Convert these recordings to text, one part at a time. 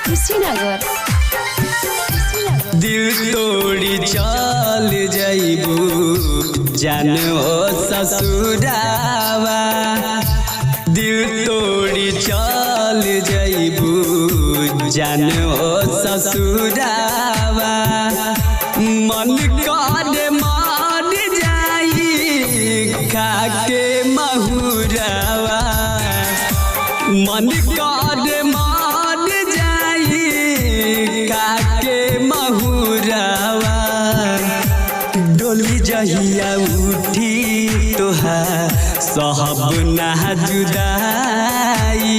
कुशीनगर दिल तोड़ी चल जाइबू जानो ससुरावा दिल तोड़ी चल जाइबू जानो ससुरावा मन करे मान जाई खाके महुरावा मन करे मान जाई खाके महुरावा डोली जहिया उठी तोहार सहब ना जुदाई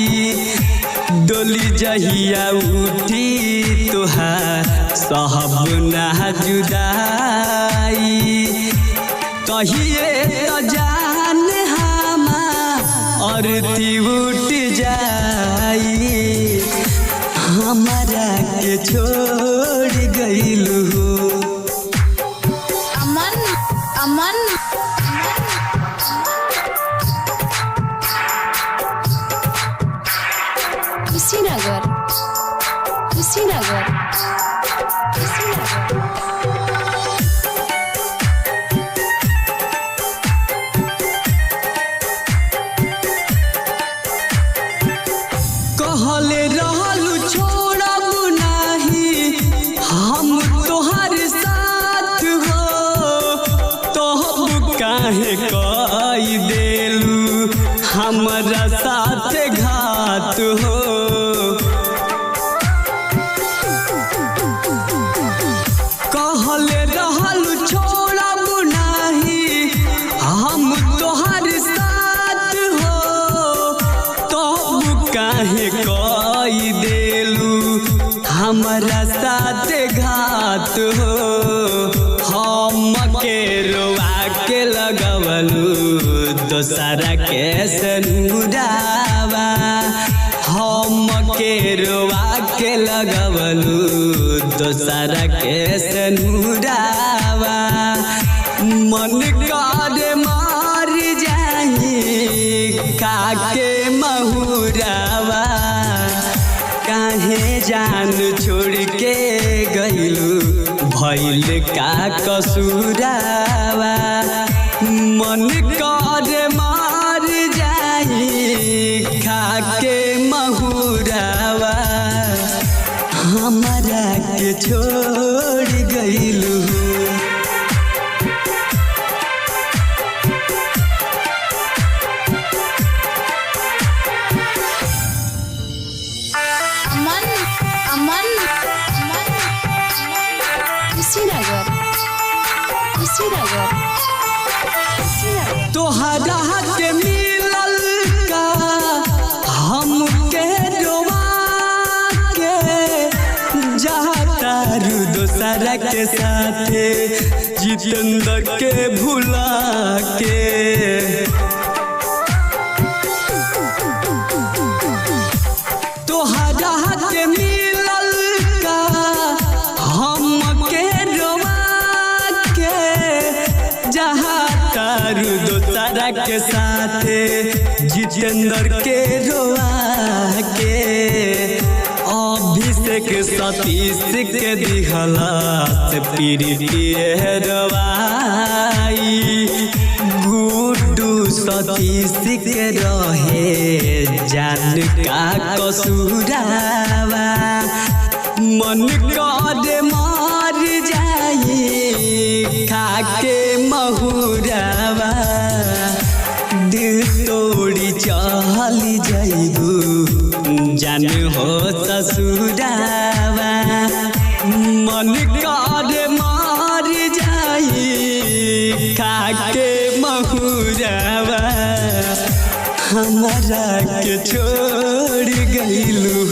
डोली जहिया उठी तोहार सहब ना जुदाई कहिए तो जान हमार अरती उठ जाई हमारा के छोड़ गइलू अमन अमन कुशीनगर कहले रहलू छोड़ब नाही हम तोहर साथ हो तोहब काहे कई देलू हमरा साथ घात हो कहले रहलू छोड़ब नाही हम तोहर साथ हो तोहब काहे कई देलू हमरा साथ घात हो हम के रोआ के लगवलू दोसरा के सनुरावा हम के रोआ के लगवलू दोसरा के सनुरावा मन करे मार जाई खाके महुरावा काहे जान छोड़ के गइलू भइल का कसूरावा मन करे मार जाई खाके महुरावा हमरा के छोड़ गइलू अमन अमन कुशीनगर तोहरा के मिलल का हमके डोबा के जातारू दोसरा के साथे जितेंद्र के भुला के तोहरा के मिलल का हमके डोबा के जहाँ तारू दोसरा के साथे जितेंद्र के रोआ के अभिषेक सतीश के दिहला से प्रीतिए रवाई गुड्डू सतीश के रहे जान का कसूरावा मन करे मार जाई खाके महुरावा दिल तोड़ी चल जाइबू जान हो ससुरावा मन करे मार जाई खाके महुरावा हमरा के छोड़ गइलू